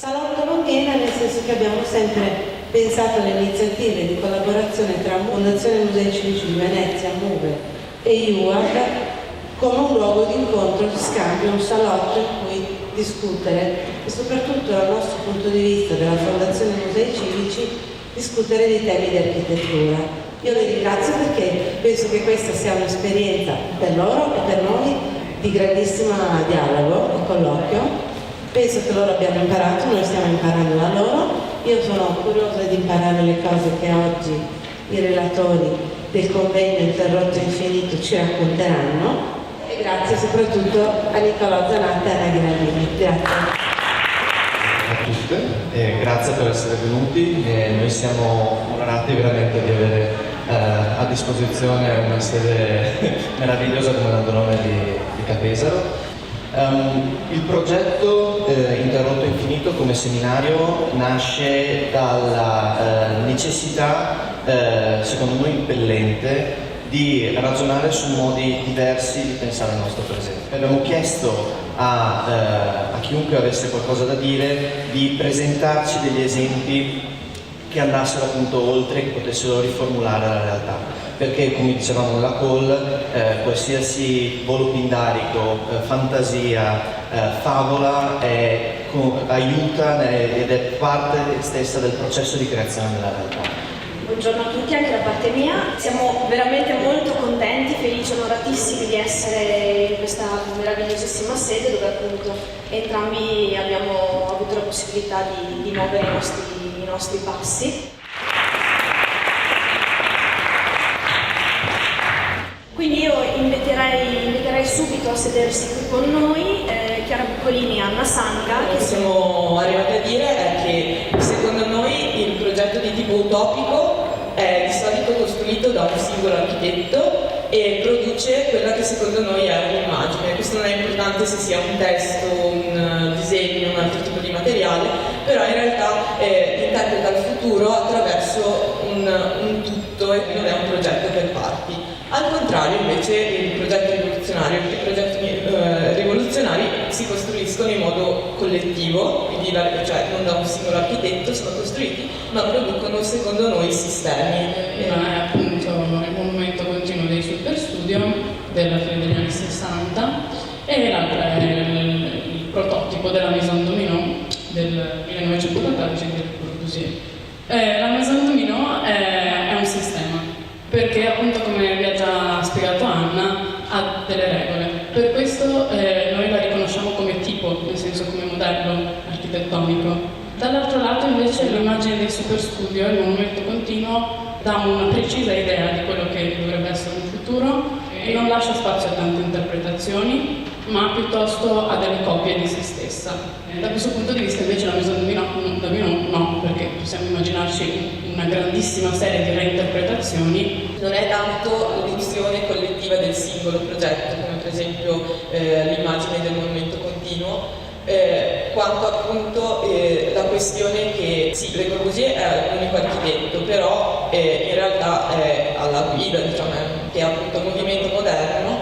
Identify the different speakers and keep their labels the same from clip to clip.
Speaker 1: Salotto non viene nel senso che abbiamo sempre pensato alle iniziative di collaborazione tra Fondazione Musei Civici di Venezia, MUVE e IUAD come un luogo di incontro, di scambio, un salotto in cui discutere e soprattutto dal nostro punto di vista della Fondazione Musei Civici discutere dei temi di architettura. Io le ringrazio perché penso che questa sia un'esperienza per loro e per noi di grandissimo dialogo e colloquio. Penso che loro abbiano imparato, noi stiamo imparando da loro. Io sono curiosa di imparare le cose che oggi i relatori del convegno Interrotto Infinito ci racconteranno. E grazie soprattutto a Nicolò Zanatta e a Anna Gravini. Grazie.
Speaker 2: A tutte, grazie per essere venuti. Noi siamo onorati veramente di avere a disposizione una sede meravigliosa come l'Andronome di Capesaro. Il progetto Interrotto Infinito come seminario nasce dalla necessità, secondo noi impellente, di ragionare su modi diversi di pensare al nostro presente. Abbiamo chiesto a chiunque avesse qualcosa da dire di presentarci degli esempi che andassero appunto oltre, che potessero riformulare la realtà, perché come dicevamo nella call, qualsiasi volo pindarico, fantasia, favola aiuta ed è parte stessa del processo di creazione della realtà.
Speaker 3: Buongiorno a tutti, anche da parte mia. Siamo veramente molto contenti, felici, onoratissimi di essere in questa meravigliosissima sede dove appunto entrambi abbiamo avuto la possibilità di muovere i nostri passi. Quindi io inviterei subito a sedersi qui con noi Chiara Buccolini e Anna Sanga.
Speaker 4: Quello che siamo arrivati a dire è che secondo noi il progetto di tipo utopico è di solito costruito da un singolo architetto e produce quella che secondo noi è un'immagine. Questo non è importante se sia un testo, un disegno, un altro tipo di materiale, però in realtà interpreta il futuro attraverso un tutto e non è un progetto per parti. Al contrario, invece, i progetti rivoluzionari si costruiscono in modo collettivo, quindi cioè non da un singolo architetto sono costruiti, ma producono secondo noi sistemi.
Speaker 5: È appunto il movimento continuo dei superstudio della fine degli anni 60 e l'altra è il prototipo della Maison Dominó del 1914 del Corbusier. La Maison Dominó è un sistema, perché appunto come vi ha già spiegato Anna ha delle regole. Per questo noi la riconosciamo come tipo, nel senso come modello architettonico. Dall'altro lato invece l'immagine del superstudio, il movimento continuo, dà una precisa idea di quello che dovrebbe essere un futuro e non lascia spazio a tante interpretazioni, ma piuttosto a delle copie di se stessa. Da questo punto di vista invece la Maison Dominó no, perché possiamo immaginarci una grandissima serie di reinterpretazioni.
Speaker 4: Non è tanto l'illusione collettiva del singolo progetto, come per esempio l'immagine del movimento continuo, quanto appunto la questione che sì, Le Corbusier è l'unico architetto, però in realtà è alla guida, diciamo, che è appunto un movimento moderno,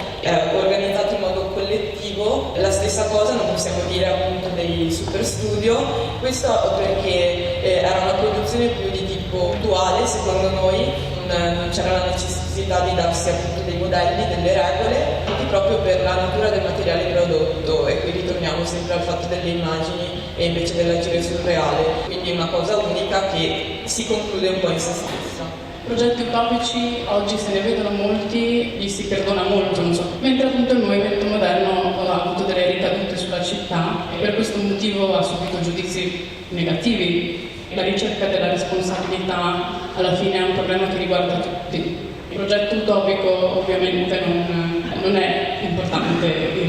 Speaker 4: organizzato in modo collettivo. La stessa cosa non possiamo dire appunto dei superstudio, questo perché era una produzione più di tipo duale, secondo noi. Non c'era la necessità di darsi appunto dei modelli, delle regole, anche proprio per la natura del materiale prodotto, e qui ritorniamo sempre al fatto delle immagini e invece dell'agire sul reale, quindi una cosa unica che si conclude un po' in se stessa.
Speaker 5: Progetti utopici oggi se ne vedono molti, gli si perdona molto, non so, mentre appunto il movimento moderno ha avuto delle ricadute sulla città e per questo motivo ha subito giudizi negativi. La ricerca della responsabilità alla fine è un problema che riguarda tutti. Il progetto utopico ovviamente non è importante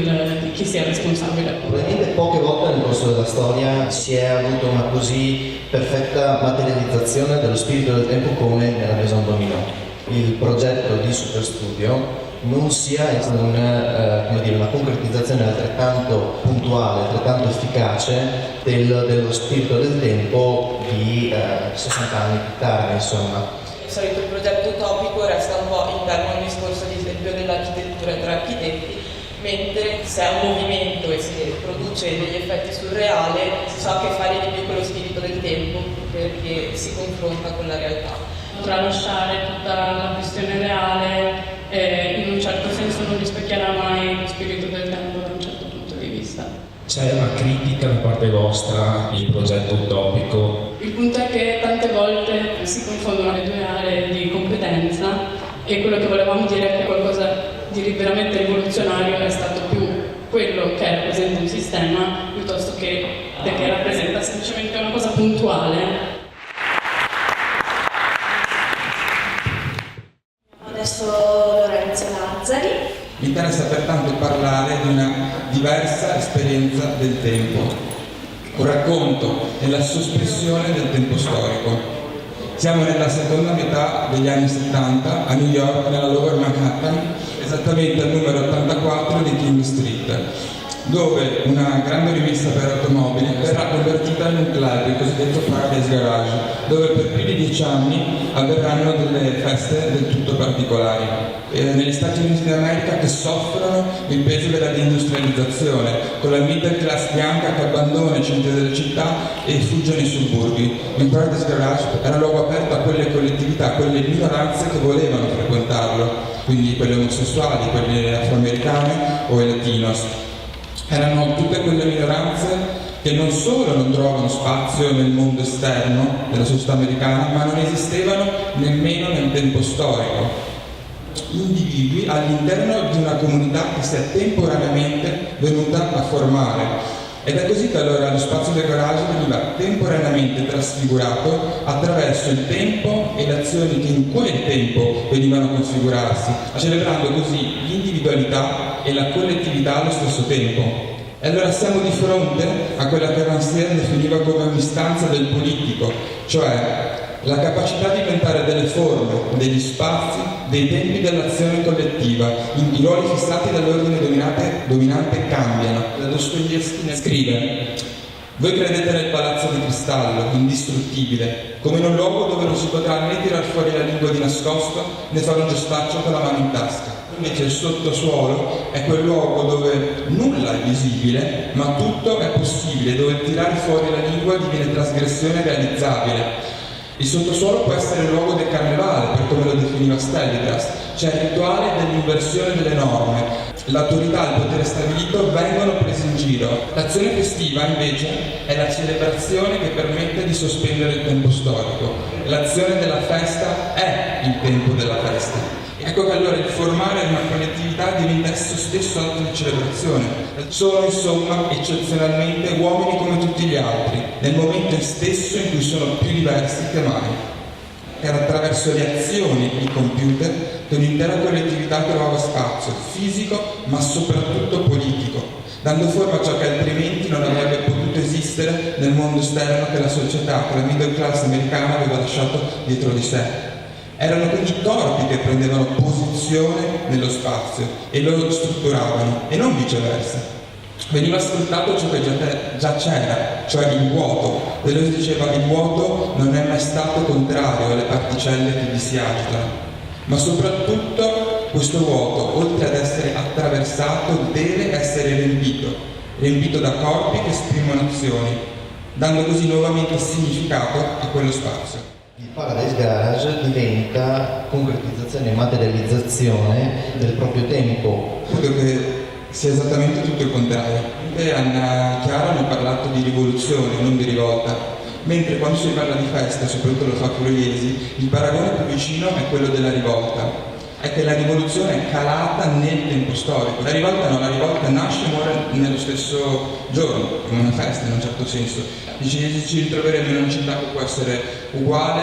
Speaker 5: chi sia responsabile.
Speaker 2: Probabilmente poche volte nel corso della storia si è avuto una così perfetta materializzazione dello spirito del tempo come nella Maison Dominó. Il progetto di superstudio non sia una concretizzazione altrettanto puntuale, altrettanto efficace dello spirito del tempo di 60 anni più tardi, insomma.
Speaker 4: Di solito il progetto utopico resta un po' interno a un discorso di esempio dell'architettura tra architetti, mentre se è un movimento e si produce degli effetti surreali, si sa che fare di più con lo spirito del tempo, perché si confronta con la realtà.
Speaker 5: Tralasciare tutta la questione reale in un certo senso non rispecchierà mai lo spirito del tempo da un certo punto di vista.
Speaker 6: C'è una critica da parte vostra, il progetto utopico?
Speaker 5: Il punto è che tante volte si confondono le due aree di competenza e quello che volevamo dire è che qualcosa di veramente rivoluzionario è stato più quello che rappresenta un sistema piuttosto che rappresenta semplicemente una cosa puntuale.
Speaker 3: Adesso Lorenzo Lazzari.
Speaker 7: Mi interessa pertanto parlare di una diversa esperienza del tempo, un racconto della sospensione del tempo storico. Siamo nella seconda metà degli anni 70 a New York, nella Lower Manhattan, esattamente al numero 84 di King Street, dove una grande rivista per automobili verrà convertita in un club, il cosiddetto Paradise Garage, dove per più di 10 anni avverranno delle feste del tutto particolari. Negli Stati Uniti d'America che soffrono il peso della deindustrializzazione, con la middle class bianca che abbandona i centri delle città e fugge nei suburbi. Il Paradise Garage era luogo aperto a quelle collettività, a quelle minoranze che volevano frequentarlo, quindi quelle omosessuali, quelle afroamericane o i latinos. Erano tutte quelle minoranze che non solo non trovano spazio nel mondo esterno della società americana, ma non esistevano nemmeno nel tempo storico. Individui all'interno di una comunità che si è temporaneamente venuta a formare. Ed è così che allora lo spazio del garage veniva temporaneamente trasfigurato attraverso il tempo e le azioni che in quel tempo venivano a configurarsi, celebrando così l'individualità e la collettività allo stesso tempo. E allora siamo di fronte a quella che Rancière definiva come un'istanza del politico, cioè la capacità di inventare delle forme, degli spazi, dei tempi dell'azione collettiva. I ruoli fissati dall'ordine dominante cambiano. Dostoevskij scrive: voi credete nel palazzo di cristallo, indistruttibile, come in un luogo dove non si potrà né tirar fuori la lingua di nascosto né fare un gestaccio con la mano in tasca. Invece il sottosuolo è quel luogo dove nulla è visibile, ma tutto è possibile, dove tirare fuori la lingua diviene trasgressione realizzabile. Il sottosuolo può essere il luogo del carnevale, per come lo definiva Stelligras, cioè il rituale dell'inversione delle norme. L'autorità e il potere stabilito vengono presi in giro. L'azione festiva, invece, è la celebrazione che permette di sospendere il tempo storico. L'azione della festa è il tempo della festa. Ecco che allora il formare una collettività diventa esso stesso atto di celebrazione. Sono insomma eccezionalmente uomini come tutti gli altri, nel momento stesso in cui sono più diversi che mai. Era attraverso le azioni compiute che un'intera collettività trovava spazio fisico ma soprattutto politico, dando forma a ciò che altrimenti non avrebbe potuto esistere nel mondo esterno che la società, che la middle class americana aveva lasciato dietro di sé. Erano quindi i corpi che prendevano posizione nello spazio e lo strutturavano, e non viceversa. Veniva sfruttato ciò che già c'era, cioè il vuoto. Deleuze diceva: il vuoto non è mai stato contrario alle particelle che vi si agitano, ma soprattutto questo vuoto, oltre ad essere attraversato, deve essere riempito da corpi che esprimono azioni, dando così nuovamente significato a quello spazio.
Speaker 2: Il Paradise Garage diventa concretizzazione e materializzazione del proprio tempo.
Speaker 7: Credo che sia esattamente tutto il contrario. Anna e Chiara hanno parlato di rivoluzione, non di rivolta, mentre quando si parla di festa, soprattutto lo fa Pugliesi, il paragone più vicino è quello della rivolta. È che la rivoluzione è calata nel tempo storico. La rivolta nasce e muore nello stesso giorno, come una festa in un certo senso. Ci ritroveremo in una città che può essere uguale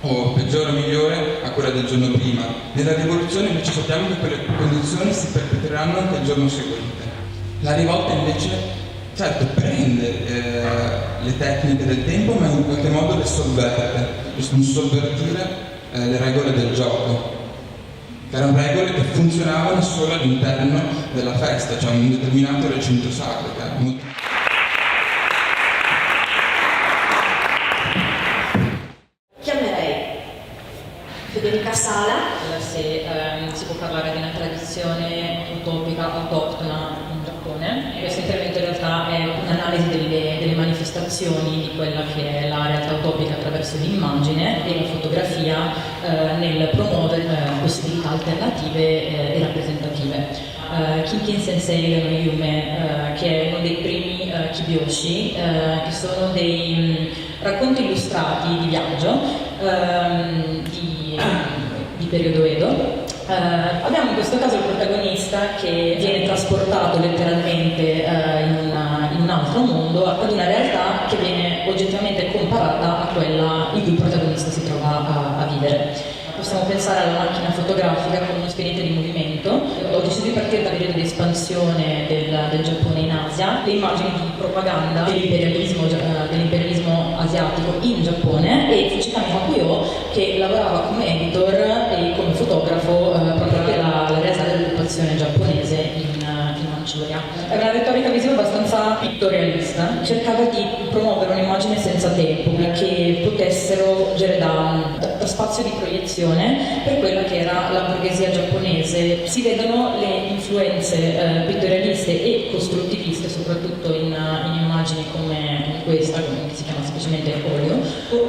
Speaker 7: o peggiore o migliore a quella del giorno prima. Nella rivoluzione invece sappiamo che quelle condizioni si perpetreranno anche il giorno seguente. La rivolta invece, certo, prende le tecniche del tempo, ma in qualche modo le sovverte, un sovvertire le regole del gioco, che erano regole che funzionavano solo all'interno della festa, cioè in un determinato recinto sacro.
Speaker 3: Chiamerei Federica Sala.
Speaker 8: Se si può parlare di una tradizione utopica autoctona un'analisi delle manifestazioni di quella che è la realtà utopica attraverso l'immagine e la fotografia nel promuovere possibilità alternative e rappresentative. Kinkin Sensei no Yume, che è uno dei primi kibyoshi, che sono dei racconti illustrati di viaggio di periodo Edo. Abbiamo in questo caso il protagonista che viene trasportato letteralmente in un altro mondo, ad una realtà che viene oggettivamente comparata a quella in cui il protagonista si trova a vivere. Possiamo pensare alla macchina fotografica come uno espediente di movimento. Ho deciso di partire dal periodo di espansione del Giappone in Asia, le immagini di propaganda dell'imperialismo asiatico in Giappone, e Fujikami Hakuyo, che lavorava come editor e come fotografo proprio per la realtà dell'occupazione giapponese in Manciuria. È una retorica visiva abbastanza pittorialista, cercava di promuovere un'immagine senza tempo, che potessero agire da spazio di proiezione per quella che era la borghesia giapponese. Si vedono le influenze pittorialiste e costruttiviste, soprattutto in immagini come questa, che si chiama semplicemente olio.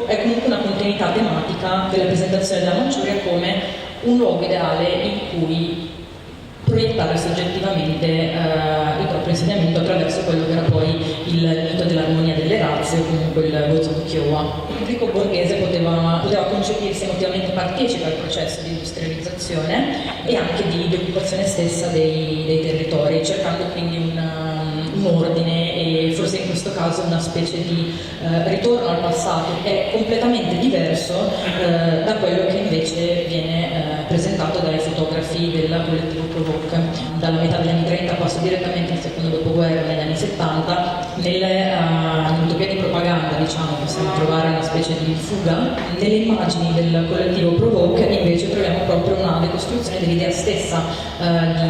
Speaker 8: È comunque una continuità tematica della presentazione della Manciuria come un luogo ideale in cui proiettare soggettivamente il proprio insediamento attraverso quello che era poi il mito dell'armonia delle razze, o comunque il Gozoku Kyowa. Il pubblico borghese poteva concepirsi emotivamente partecipe al processo di industrializzazione e anche di occupazione stessa dei territori, cercando quindi un ordine e forse in questo caso una specie di ritorno al passato che è completamente diverso da quello che invece viene presentato dai fotografi del collettivo Provoke. Dalla metà degli anni 30 passo direttamente al secondo dopoguerra, negli anni 70, nell'utopia di propaganda, diciamo, possiamo trovare una specie di fuga. Nelle immagini del collettivo Provoke invece troviamo proprio una decostruzione dell'idea stessa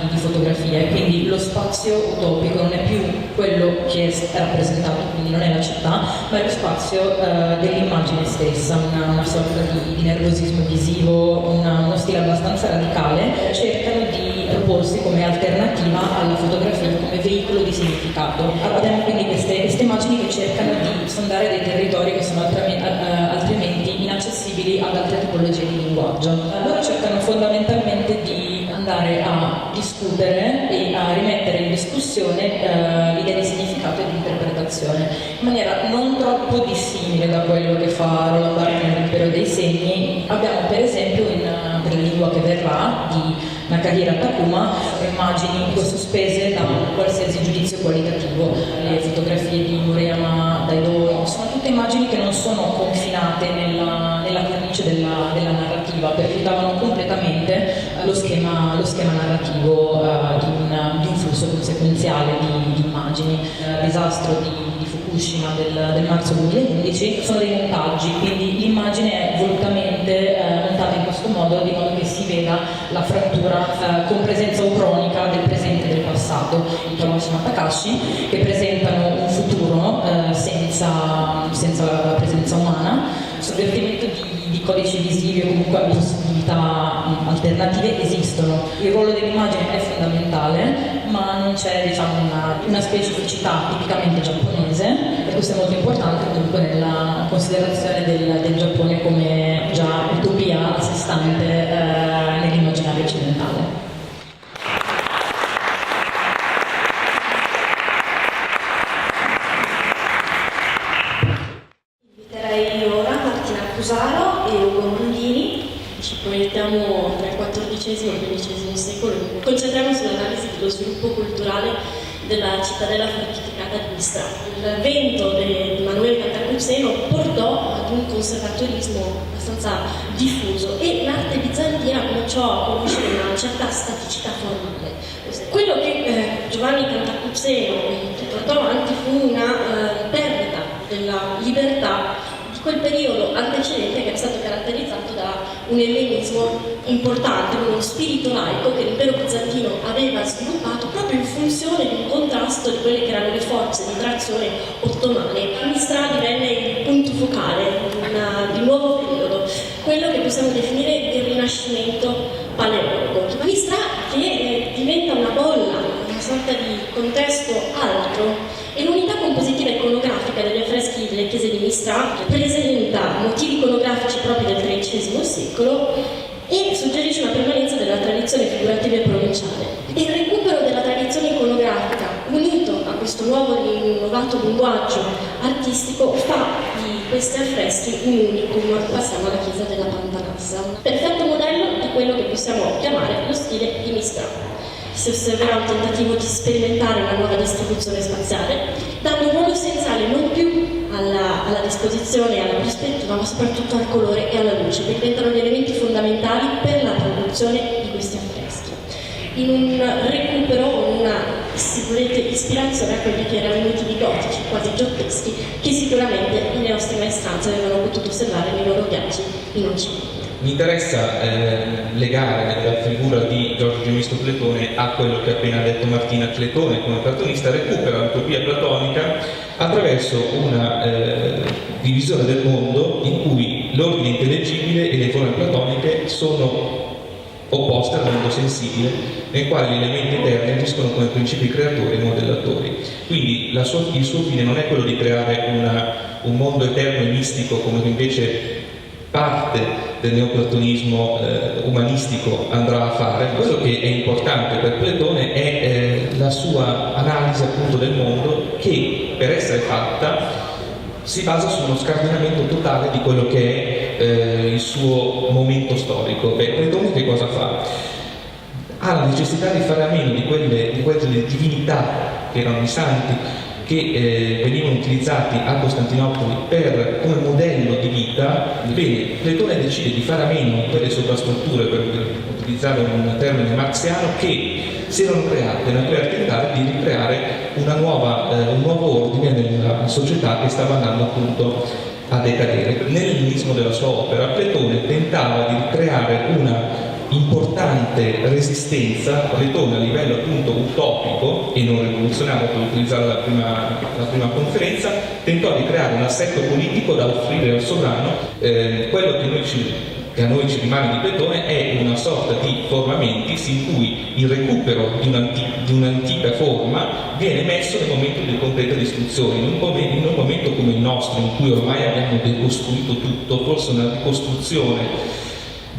Speaker 8: di fotografia, e quindi lo spazio utopico non è più quello che è rappresentato, quindi non è la città, ma è lo spazio dell'immagine stessa, una sorta di nervosismo visivo, uno stile abbastanza radicale. Cercano di proporsi come alternativa alla fotografia, come veicolo di significato. Abbiamo quindi queste immagini che cercano di sondare dei territori che sono altrimenti inaccessibili ad altre tipologie di linguaggio. Loro cercano fondamentalmente di andare a discutere e a rimettere in discussione l'idea di significato e di interpretazione in maniera non troppo dissimile da quello che fa Roland Barthes nell'Impero dei Segni. Abbiamo per esempio per la lingua che verrà di Nakahira Takuma immagini sospese da qualsiasi giudizio qualitativo. Le fotografie di Murayama Daido sono tutte immagini che non sono confinate nella cornice della narrativa, perfiutavano completamente lo schema narrativo di un flusso conseguenziale di immagini. Il disastro di Fukushima del marzo 2011 sono dei montaggi, quindi l'immagine è volutamente montata in questo modo, di modo che si veda la frattura con presenza ucronica del presente e del passato. I Kawashima Takashi, che presentano un futuro senza la presenza umana, sovvertimento di codici visivi o comunque possibilità alternative esistono. Il ruolo dell'immagine è fondamentale, ma non c'è, diciamo, una specificità tipicamente giapponese, e questo è molto importante comunque nella considerazione del Giappone come già utopia a sé stante nell'immaginario occidentale.
Speaker 3: Cusaro e Ugo Mondini.
Speaker 9: Ci proiettiamo tra il XIV e il XV secolo, concentriamo sull'analisi dello sviluppo culturale della cittadella fortificata di Istra. Il vento di Emanuele Cantacuzeno portò ad un conservatorismo abbastanza diffuso e l'arte bizantina cominciò a conoscere una certa staticità formale. Quello che Giovanni Cantacuzeno portò avanti fu una perdita della libertà di quel periodo antecedente, che è stato caratterizzato da un ellenismo importante, uno spirito laico che l'impero bizantino aveva sviluppato proprio in funzione di un contrasto di quelle che erano le forze di trazione ottomane. Istra divenne il punto focale di un nuovo periodo, quello che possiamo definire il Rinascimento paleologo. Istra che diventa una bolla, una sorta di contesto altro, e l'unità compositiva Mistra presenta motivi iconografici propri del XIII secolo e suggerisce una permanenza della tradizione figurativa e provinciale. Il recupero della tradizione iconografica, unito a questo nuovo rinnovato linguaggio artistico, fa di questi affreschi un unicum. Passiamo alla chiesa della Pantanassa, perfetto modello di quello che possiamo chiamare lo stile di Mistra. Si osserverà un tentativo di sperimentare una nuova distribuzione spaziale, dando un ruolo essenziale non più alla disposizione e alla prospettiva, ma soprattutto al colore e alla luce, che diventano gli elementi fondamentali per la produzione di questi affreschi. In un recupero, una, se volete, ispirazione a quelli che erano i motivi gotici, quasi giotteschi, che sicuramente le nostre maestranze avevano potuto osservare nei loro viaggi in Occidente.
Speaker 7: Mi interessa legare la figura di Giorgio Gemisco Cletone a quello che ha appena detto Martina. Cletone come platonista recupera l'utopia platonica attraverso una divisione del mondo in cui l'ordine intellegibile e le forme platoniche sono opposte al mondo sensibile, nel quale gli elementi eterni agiscono come principi creatori e modellatori. Quindi il suo fine non è quello di creare un mondo eterno e mistico, come invece parte del neoplatonismo umanistico andrà a fare. Quello che è importante per Platone è la sua analisi appunto del mondo, che per essere fatta si basa su uno scardinamento totale di quello che è il suo momento storico. Platone che cosa fa? Ha la necessità di fare a meno di quelle divinità che erano i santi, che venivano utilizzati a Costantinopoli come modello di vita. Bene, Platone decide di fare a meno quelle sovrastrutture, per utilizzare un termine marxiano, che si erano create per tentare di ricreare un nuovo ordine nella società che stava andando appunto a decadere. Nell'inizio della sua opera Platone tentava di creare una importante resistenza. Platone a livello appunto utopico e non rivoluzionario, per utilizzare la prima conferenza, tentò di creare un assetto politico da offrire al sovrano. Quello che a noi ci rimane di Platone è una sorta di forma mentis in cui il recupero di un'antica forma viene messo nel momento di completa distruzione. In un momento come il nostro, in cui ormai abbiamo decostruito tutto, forse una ricostruzione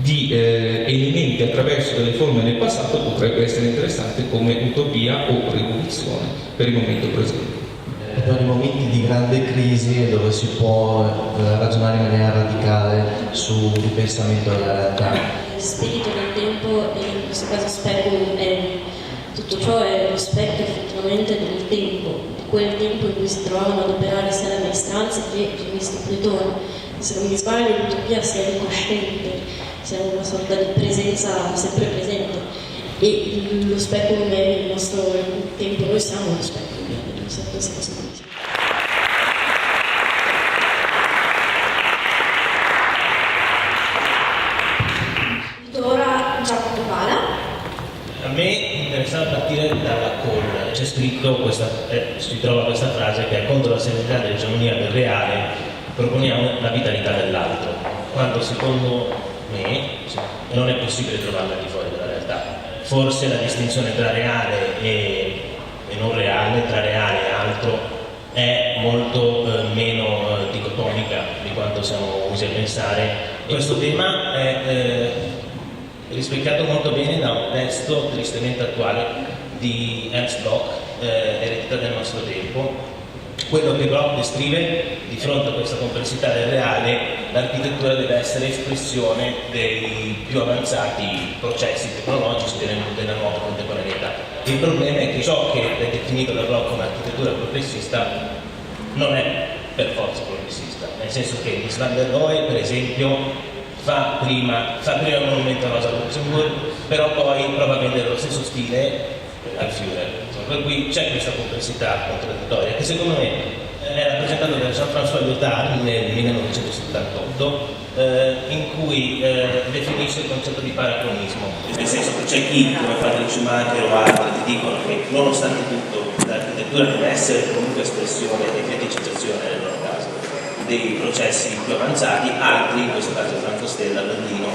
Speaker 7: di elementi attraverso delle forme del passato potrebbe essere interessante come utopia o rivoluzione per il momento presente.
Speaker 2: Per i momenti di grande crisi dove si può ragionare in maniera radicale sul ripensamento della realtà.
Speaker 9: Il spirito del tempo, e in questo caso speculum, tutto ciò è lo specchio effettivamente del tempo, di quel tempo in cui si trovavano ad operare sia le maestranze che Gemisco Cletone. Se non mi sbaglio, l'utopia sia incosciente, sia una sorta di presenza sempre presente, e lo speculum è il nostro tempo. Noi siamo lo speculum, in un certo senso. Ora Giacomo Pala.
Speaker 10: A me interessava partire dalla Col. C'è scritto si trova questa frase che è: contro la severità dell'egemonia del reale proponiamo la vitalità dell'altro, quando secondo me non è possibile trovarla al di fuori della realtà. Forse la distinzione tra reale e non reale, tra reale e altro, è molto meno dicotomica di quanto siamo usi a pensare. Questo tema è rispecchiato molto bene da un testo tristemente attuale di Ernst Bloch, Eredità del nostro tempo. Quello che Bloch descrive: di fronte a questa complessità del reale, l'architettura deve essere espressione dei più avanzati processi tecnologici della nuova contemporaneità. Il problema è che ciò che è definito da Bloch come architettura progressista non è per forza progressista, nel senso che Mies van der Rohe, per esempio, fa prima il monumento a Rosa Luxemburg, però poi prova a vendere lo stesso stile al Führer. Per cui c'è questa complessità contraddittoria che secondo me è rappresentata da Jean-François Lyotard nel 1978, in cui definisce il concetto di paracronismo, nel senso che c'è chi, come Friedrich Schumacher o altri, ti dicono che nonostante tutto l'architettura deve essere comunque espressione e criticizzazione, nel loro caso, dei processi più avanzati. Altri, in questo caso Franco Stella, Berlino,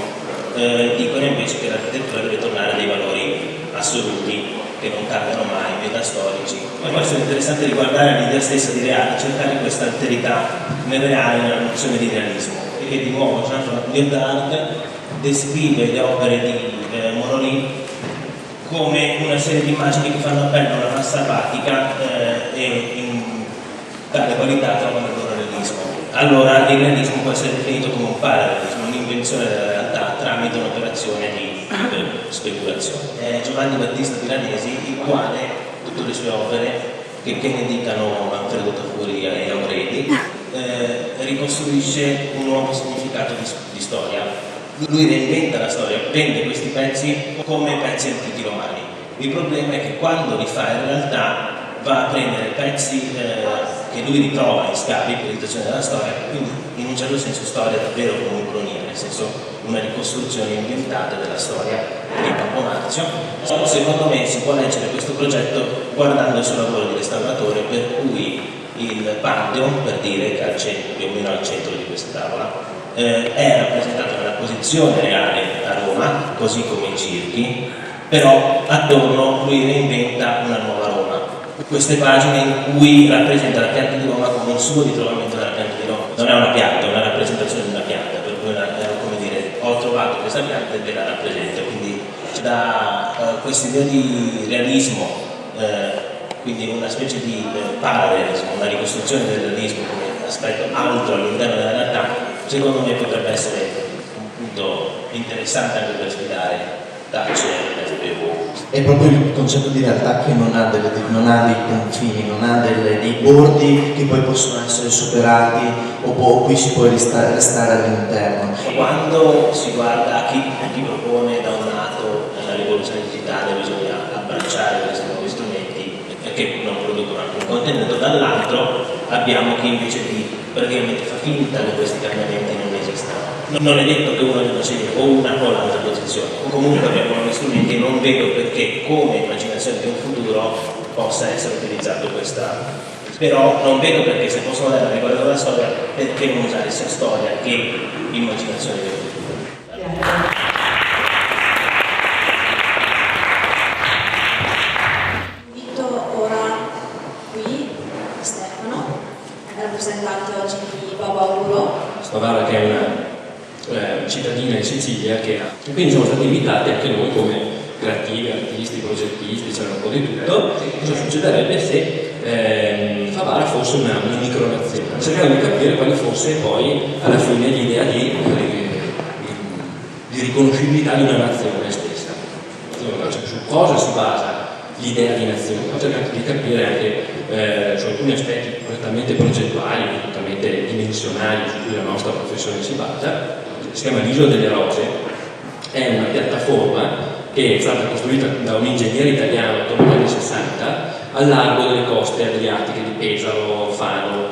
Speaker 10: dicono invece che l'architettura deve tornare a dei valori assoluti che non cambiano mai, metastorici, E può essere interessante riguardare l'idea stessa di reale, cercare questa alterità nel reale, nella nozione di realismo, e che di nuovo Jean-François Lyotard descrive le opere di Morolis come una serie di immagini che fanno appello a una massa apatica e in tale qualità trovano il loro realismo. Allora il realismo può essere definito come un parallelismo, un'invenzione della realtà tramite un'operazione di speculazione. È Giovanni Battista Piranesi il quale tutte le sue opere, che ne dicano Manfredo Tafuri e Aureli, ricostruisce un nuovo significato di storia. Lui reinventa la storia, prende questi pezzi come pezzi antichi romani. Il problema è che quando li fa in realtà va a prendere pezzi che lui ritrova in scavi per l'imitazione della storia, quindi in un certo senso storia davvero come ucronia, nel senso una ricostruzione inventata della storia di Campo Marzio. Secondo me si può leggere questo progetto guardando il suo lavoro di restauratore, per cui il Pantheon, per dire, che è più o meno al centro di questa tavola, è rappresentato nella posizione reale a Roma, così come i circhi, però attorno lui reinventa una nuova Roma. Queste pagine in cui rappresenta la pianta di Roma come un suo ritrovamento della pianta di Roma. Non è una pianta, è una rappresentazione di una pianta, per cui come dire, ho trovato questa pianta e ve la rappresento. Quindi da questa idea di realismo, quindi una specie di parallelismo, una ricostruzione del realismo come aspetto altro all'interno della realtà, secondo me potrebbe essere un punto interessante anche per sfidare Tacce e SPV.
Speaker 2: È proprio il concetto di realtà che non ha dei confini, non ha dei bordi che poi possono essere superati o cui si può restare all'interno.
Speaker 10: Quando si guarda a chi propone da un lato la rivoluzione digitale bisogna abbracciare questi nuovi strumenti che non producono alcun contenuto, dall'altro abbiamo chi invece praticamente fa finta che questi cambiamenti non esistano. Non è detto che uno debba scegliere o una o l'altra posizione, o comunque abbiamo nuovi strumenti e non vedo perché come immaginazione di un futuro possa essere utilizzato questa. Però non vedo perché se possono dare riguardo alla storia, perché non usare sia storia che immaginazione di un futuro.
Speaker 3: Invito ora qui Stefano, rappresentante oggi di Babauro.
Speaker 11: Stavara, che è una cittadina in Sicilia, e quindi siamo stati invitati anche noi come creativi, artisti, progettisti, c'era un po' di tutto. Cosa succederebbe se Favara fosse una micronazione? Cercare di capire quale fosse poi alla fine l'idea di riconoscibilità di una nazione stessa, cioè, su cosa si basa l'idea di nazione. Ho cercato di capire anche su alcuni aspetti prettamente progettuali, prettamente dimensionali su cui la nostra professione si basa. Si chiama l'Isola delle Rose, è una piattaforma che è stata costruita da un ingegnere italiano attorno agli anni 60 al largo delle coste adriatiche di Pesaro, Fano,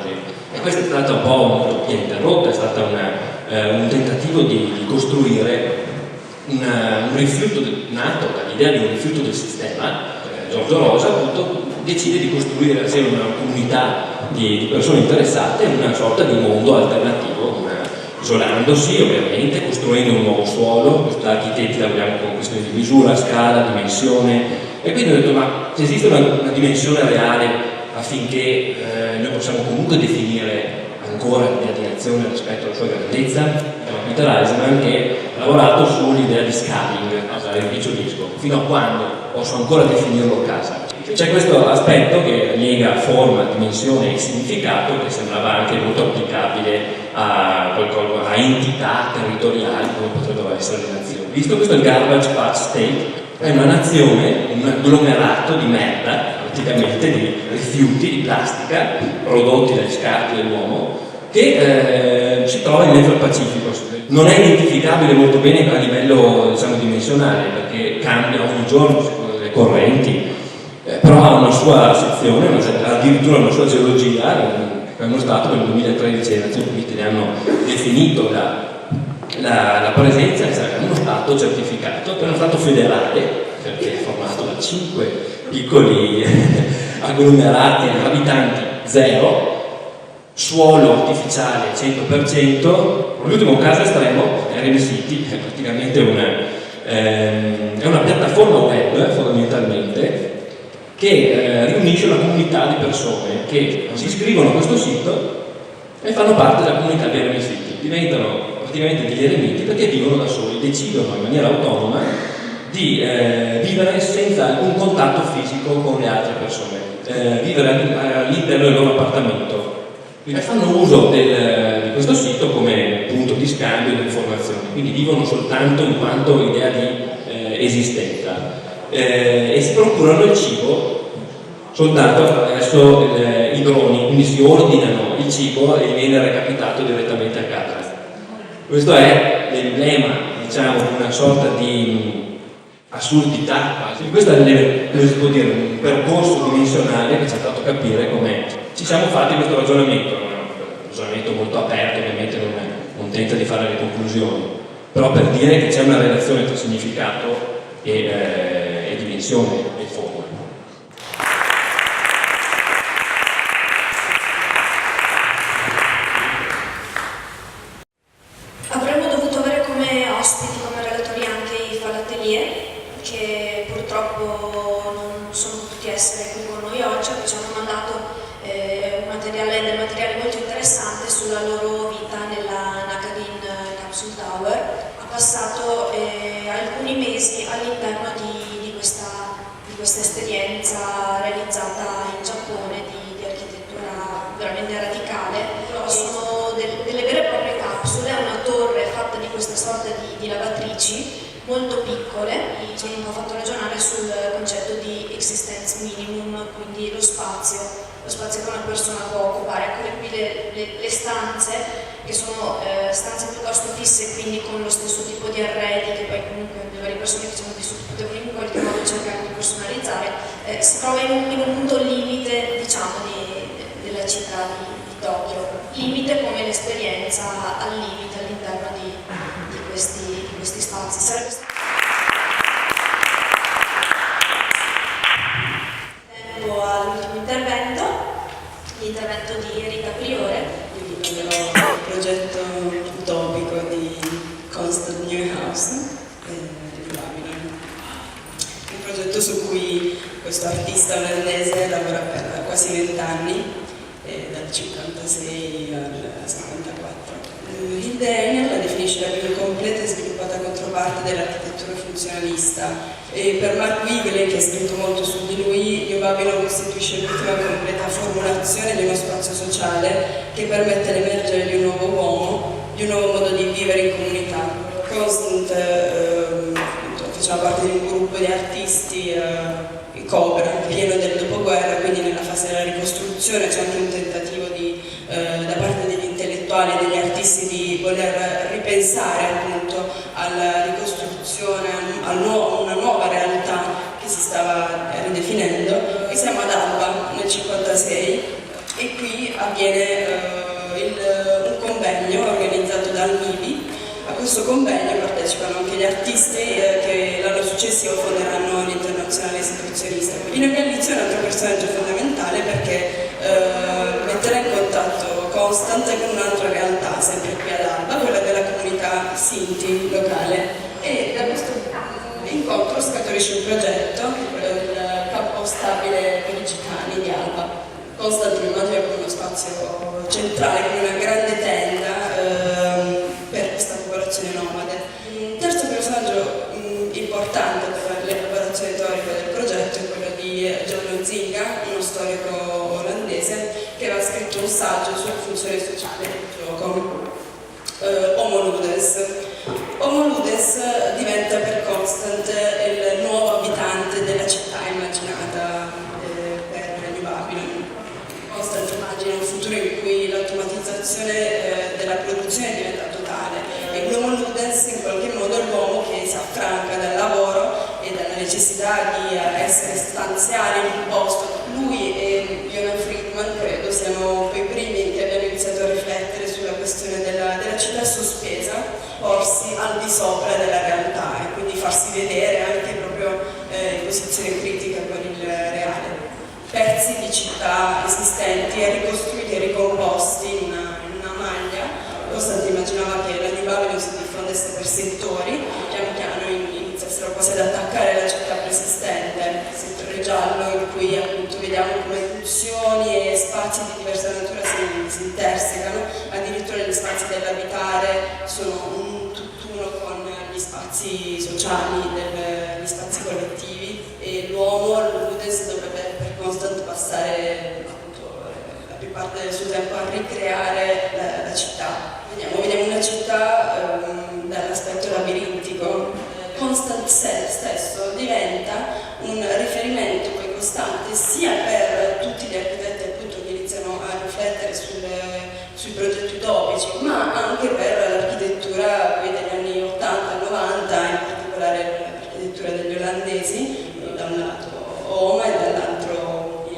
Speaker 11: e questa è stata un po' un'utopia interrotta, è stata un tentativo di costruire un rifiuto nato dall'idea di un rifiuto del sistema. Giorgio Rosa appunto decide di costruire assieme a una comunità di persone interessate una sorta di mondo alternativo, isolandosi ovviamente, costruendo un nuovo suolo. Da architetti lavoriamo con questioni di misura, scala, dimensione, e quindi ho detto: ma se esiste una dimensione reale affinché noi possiamo comunque definire ancora l'idea di nazione rispetto alla sua grandezza? Peter Eisenman, che ha lavorato sull'idea di scaling, rimpiccionisco, fino a quando posso ancora definirlo casa. C'è questo aspetto che lega forma, dimensione e significato, che sembrava anche molto applicabile a entità territoriali come potrebbero essere le nazioni. Visto questo, il garbage patch state è una nazione, un agglomerato di merda, praticamente di rifiuti di plastica prodotti dagli scarti dell'uomo, che si trova in mezzo al Pacifico. Non è identificabile molto bene a livello, diciamo, dimensionale, perché cambia ogni giorno secondo le correnti, però ha una sua sezione, addirittura una sua geologia. Abbiamo stato nel 2013 le Nazioni Unite ne hanno definito la presenza, è uno Stato certificato, che è uno Stato federale, perché è formato da 5 piccoli agglomerati, abitanti 0, suolo artificiale 100%. L'ultimo caso estremo è Rim City, è praticamente una piattaforma web fondamentalmente, che riunisce una comunità di persone che si iscrivono a questo sito e fanno parte della comunità degli eremiti. Diventano praticamente degli eremiti perché vivono da soli, decidono in maniera autonoma di vivere senza alcun contatto fisico con le altre persone, vivere all'interno del loro appartamento. Quindi fanno uso di questo sito come punto di scambio di informazioni, quindi vivono soltanto in quanto idea di esistenza e si procurano il cibo soltanto attraverso i droni, quindi si ordinano il cibo e viene recapitato direttamente a casa. Questo è l'emblema, diciamo, di una sorta di assurdità quasi. Questo è come si può dire, un percorso dimensionale che ci ha fatto capire come ci siamo fatti questo ragionamento, un ragionamento molto aperto, ovviamente non tenta di fare le conclusioni, però per dire che c'è una relazione tra significato e dimensione e forma.
Speaker 3: Avremmo dovuto avere come ospiti, come relatori anche i Falatelier, che purtroppo non sono potuti essere qui con noi oggi, che ci hanno mandato del materiale molto interessante sulla loro vita nella Nacadin Capsule Tower. Ha passato alcuni mesi all'interno di questa esperienza realizzata in Giappone di architettura veramente radicale. Sono delle vere e proprie capsule, una torre fatta di queste sorte di lavatrici molto piccole. Ci hanno fatto ragionare sul concetto di existence minimum, quindi lo spazio che una persona può occupare. Eccole qui le stanze, che sono stanze piuttosto fisse, quindi con lo stesso tipo di arredi che poi comunque le varie persone che ci hanno vissuto potevano in qualche modo cercare di personalizzare. Si trova in un punto limite, diciamo, della città di Tokyo, limite come l'esperienza al limite all'interno di questi spazi. Sarebbe tempo all'ultimo intervento, l'intervento di Rita Priore.
Speaker 12: Quindi parlerò del progetto utopico di Constant Neuhaus di Babylon, un progetto su cui questo artista olandese lavora per quasi 20 anni, dal 56 al 74. Hildner la definisce la più completa e sviluppata controparte dell'architettura funzionalista, e per Mark Wigley, che ha scritto molto su di lui, New Babylon costituisce l'ultima completa formulazione di uno spazio sociale che permette l'emergere di un nuovo uomo, di un nuovo modo di vivere in comunità. Constant faceva parte di un gruppo di artisti Cobra, pieno del dopoguerra, quindi nella fase della ricostruzione c'è anche un tentativo da parte degli intellettuali e degli artisti di voler ripensare appunto alla ricostruzione, a una nuova realtà che si stava ridefinendo. E siamo ad Alba nel 1956 e qui avviene un convegno organizzato dal MIBI. A questo convegno partecipano anche gli artisti che l'anno successivo fonderanno l'Internazionale Istituzionista. Pino Gallizio è un altro personaggio fondamentale perché metterà in contatto Constant con un'altra realtà, sempre qui ad Alba, quella della comunità Sinti locale. E da questo incontro scaturisce un progetto, che è quello del campo stabile per i gitani di Alba. Constant lo immagina come uno spazio centrale, come una grande tenda per questa popolazione nomade. Il terzo personaggio importante per l'elaborazione teorica del progetto è quello di Giorgio Zinga, uno storico olandese che aveva scritto un saggio sulla funzione sociale del gioco, Homo Ludens. Homo Ludens diventa per Constant il nuovo abitante della città immaginata per New Babylon. Constant immagina un futuro in cui l'automatizzazione della produzione diventa totale e l'Homo Ludens in qualche modo è l'uomo che si affranca dal lavoro e dalla necessità di essere stanziale in un posto. Lui e Jonas Friedman credo siano i primi che abbiano iniziato a riflettere sulla questione della città sospesa, porsi al di sopra della realtà e quindi farsi vedere anche proprio in posizione critica con il reale. Pezzi di città esistenti e ricostruiti e ricomposti in una maglia. Constant immaginava che la New Babylon si diffondesse per settori, piano piano iniziassero quasi ad attaccare la città preesistente, settori giallo in cui appunto vediamo come pulsioni e spazi di diversa natura si intersecano, addirittura gli spazi dell'abitare sono un tutt'uno con gli spazi sociali, gli spazi collettivi, e l'uomo, Ludens, dovrebbe per Constant passare appunto la più parte del suo tempo a ricreare la città. Vediamo una città dall'aspetto labirintico. Constant stesso diventa un riferimento poi costante sia per tutti gli architetti appunto che iniziano a riflettere sui progetti utopici, ma anche per l'architettura degli anni 80-90, in particolare l'architettura degli olandesi, da un lato Oma e dall'altro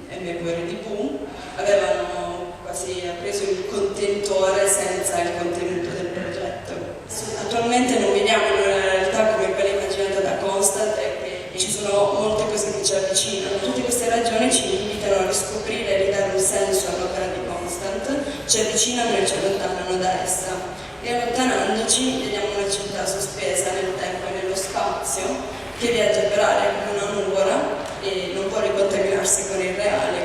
Speaker 12: MWRDV, avevano quasi preso il contentore senza il contenuto del progetto. Attualmente non vediamo una realtà come quella immaginata da Constant e ci sono molte cose che ci avvicinano. Tutte queste ragioni ci invitano a riscoprire e ridare un senso all'opera di Constant, ci avvicinano e ci allontanano da essa. E allontanandoci vediamo una città sospesa nel tempo e nello spazio, che viaggia per aria come una nuvola e non può ricontaminarsi con il reale